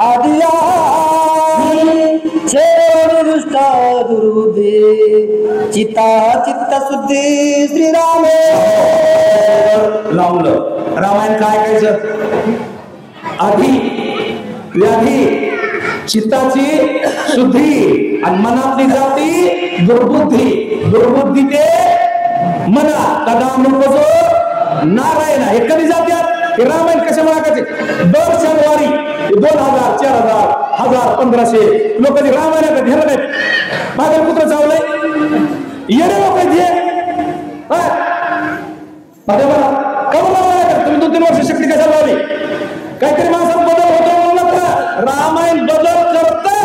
आदिया दुष्टा दुर्बुद्धी चित्ता चित्त शुद्धी श्रीराम लावलं रामायण काय करायचं आधी व्याधी चित्ताची शुद्धी आणि मनातली जाती दुर्बुद्धी ते मना कदा नको नारायण हे कधी जात्यात हे रामायण कशा मागायचे दर शनिवारी 2000 4000 1000 1500 लोक रामायणाकडे घेणार नाहीत माझं पुत्र चावलंय येणे लोक तुम्ही 2-3 वर्ष शक्ती कशाला लावली काहीतरी माणसात बदल होतो म्हणून का रामायण बदल करतात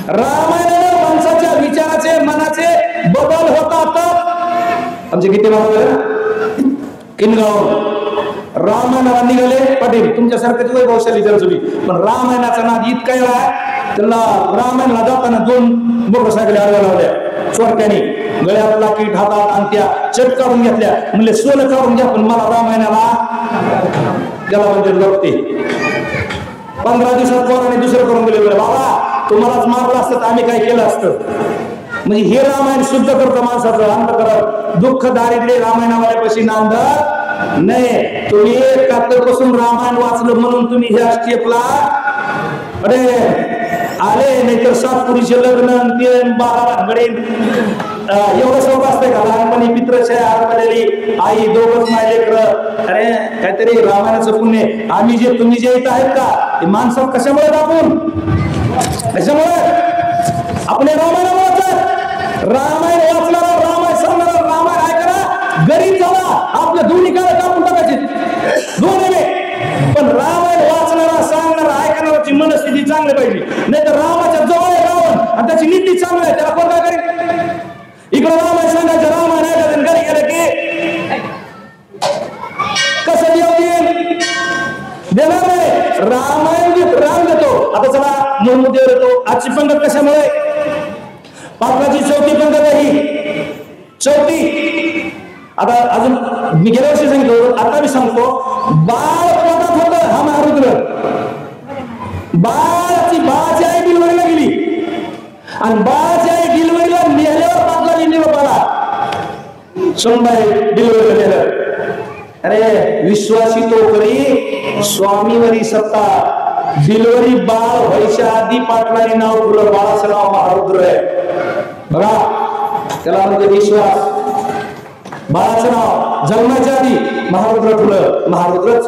रामायणाने माणसाच्या विचाराचे मनाचे बदल होतात आमचे किती महाराज किनगाव रामायणाला निघाले पाटील तुमच्यासारखं वैभवशाली जर तुम्ही पण रामायणाचा नाद इतका आहे त्यांना रामायणाला जाताना 2 मोटरसायकली आडव्या लावल्या चोरट्याने गळ्यात लाकीट हातात आणि त्या चट काढून घेतल्या म्हणले सोनं काढून घ्या पण मला रामायणाला त्याला म्हणजे लागते 15 दिवसात पोराने दुसरं करून दिले बाबा तुम्हालाच मारलं असतं तर आम्ही काय केलं असतं म्हणजे हे रामायण शुद्ध करतं माणसाचं अंत करत दुःख दारिद्र्य रामायणावाल्यापाशी नांद नाही तुम्ही कातरपासून रामायण वाचलं म्हणून तुम्ही ह्या स्टेपला अरे आले नाहीतर 7 पुरीचे लग्न 3 12 घडे एवढं सोपं असतंय का लहानपणी पित्रछाया हरपलेली आई दोघच माझे लेकरं अरे काहीतरी रामायणाचं पुण्य आम्ही जे तुम्ही जे इथं आहेत का ते माणसं कशामुळे दाखवून कशामुळे आपले रामायणामुळे रामायण वाचणारा रामायण सांगणारा रामायण ऐकणारा गरीब झाला आपल्या दोन्ही काळ कापून टाकायचे दोन्ही पण रामायण वाचणारा सांगणारा ऐकणाराची मनस्थिती चांगली पाहिजे नाही तर रामाच्या जवळ आहे रावण आणि त्याची नीती चांगली आहे त्याला कोण काय करेल इकडे रामायण सांगायचं रामायण ऐकायचं घरी गेलं की कसं देईल देणार नाही रामायण राम देतो आता चला मोहम्मद येतो आजची पंगत कशामुळे पाटलाची 4थी पंगत आहे 4थी आता अजून मी गेल्या वर्षी सांगितलं आता मी सांगतो बाळ पोटात होतं हा महारुद्र बाळाची आई डिलिव्हरीला गेली आणि बाळाची आई डिलिव्हरीला नेल्यावर पाटलाची निरोप आला सोनबाई डिलिव्हरीला नेलं अरे विश्वासी तो करी स्वामीवरी सत्ता डिलिव्हरी बाळ व्हायच्या आधी पाटलाने नाव ठेवलं बाळाचं नाव महारुद्र आहे बघा त्याला म्हणजे विश्वास बाळाचं नाव जन्माच्या आधी महारुद्र ठेवलं महारुद्र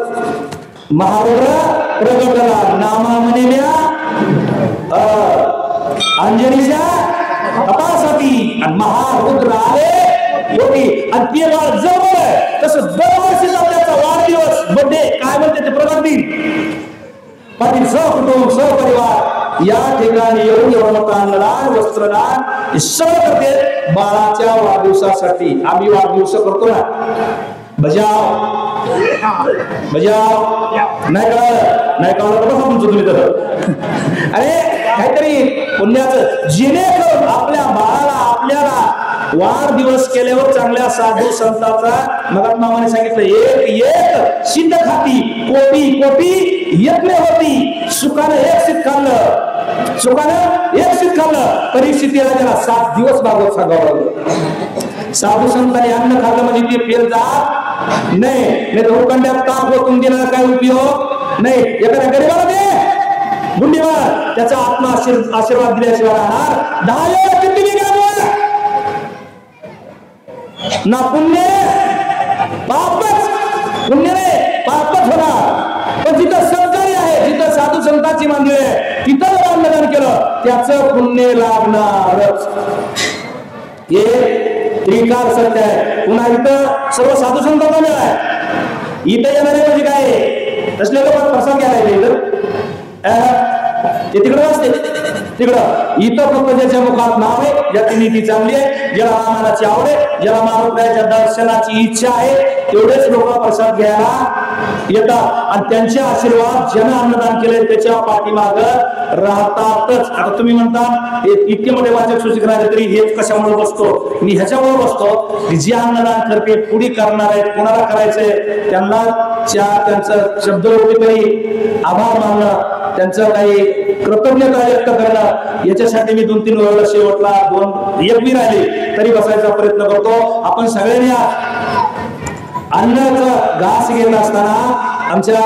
प्रगटला नामा म्हणेल्या अंजनीच्या तपासाठी आणि महारुद्र आले योगी आणि ते बाळ जवळ तसं दरवर्षीचा त्याचा वाढदिवस बर्थडे काय म्हणते ते प्रगट दिन पाटील सहकुटुंब सहपरिवार या ठिकाणी येऊन अन्नदान वस्त्रदान सगळं करते बाळाच्या वाढदिवसासाठी आम्ही वाढदिवस करतो ना बजाव नाही कळलं तर बसा तुमचं तुम्ही तर अरे काहीतरी पुण्याचं जेणेकरून आपल्या बाळाला आपल्याला वाढदिवस केल्यावर चांगल्या साधू संतांचा मगात मामाने सांगितलं एक सिद्ध खाती कोटी यज्ञ होती सुखानं एक शीत खाल्लं परिस्थितीला त्याला 7 दिवस भागवत सांगावं लागलं साधू संतांनी अन्न खाल्लं म्हणजे ते फेल जात नाही तर उकंड्यात ताप होतून दिला काय उपयोग नाही एखाद्या गरीबाला दे गुंडीवर त्याचा आत्मा आशीर्वाद दिल्याशिवाय राहणार 10 वेळा किती ना पुण्य पापच होणार पण जिथं सरकारी आहे जिथं साधू संतांची मंदिर आहे तिथं जर अन्नदान केलं त्याचं पुण्य लागणारच हे त्रिकाल सत्य आहे पुन्हा इथं सर्व साधू संतांचा मेळ आहे इथं येणारे म्हणजे काय तसले लोक प्रसाद घ्यायला इथं ते तिकडं असते तिकडं इथं फक्त ज्याच्या मुखात नाव आहे ज्याची नीती चांगली आहे ज्याला रामायणाची आवड आहे ज्याला महाराजांच्या दर्शनाची इच्छा आहे तेवढेच लोक प्रसाद घ्यायला येतात आणि त्यांचे आशीर्वाद ज्यानं अन्नदान केले त्याच्या पाठीमाग राहतातच आता तुम्ही म्हणता इतके मोठे वाचक सूचित राहिले तरी हेच कशामुळे बसतो मी ह्याच्यामुळे बसतो की जे अन्नदान करते पुढे करणार आहेत कोणाला करायचंय त्यांना त्यांचं शब्दरूपी आभार मानणं, त्यांचं काही कृतज्ञता व्यक्त करणं, याच्यासाठी मी 2-3 वेळा शेवटला 1 राहिले तरी बसायचा प्रयत्न करतो. आपण सगळ्यांनी अन्नाचा घास घेत असताना आमच्या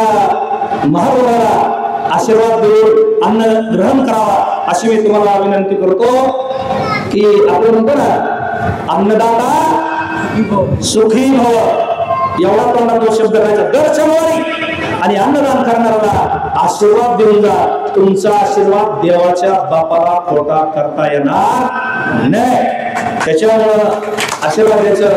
महापौराला आशीर्वाद देऊन अन्न ग्रहण करावा अशी मी तुम्हाला विनंती करतो. की आपण म्हणतो ना, अन्नदाता सुखी भव, एवढा तोंडात तो शब्द करायचा दर शनिवारी, आणि अन्नदान करणाऱ्याला आशीर्वाद देऊन जा. तुमचा आशीर्वाद देवाच्या बापाला खोटा करता येणार नाही. त्याच्यामुळं आशीर्वाद द्यायचं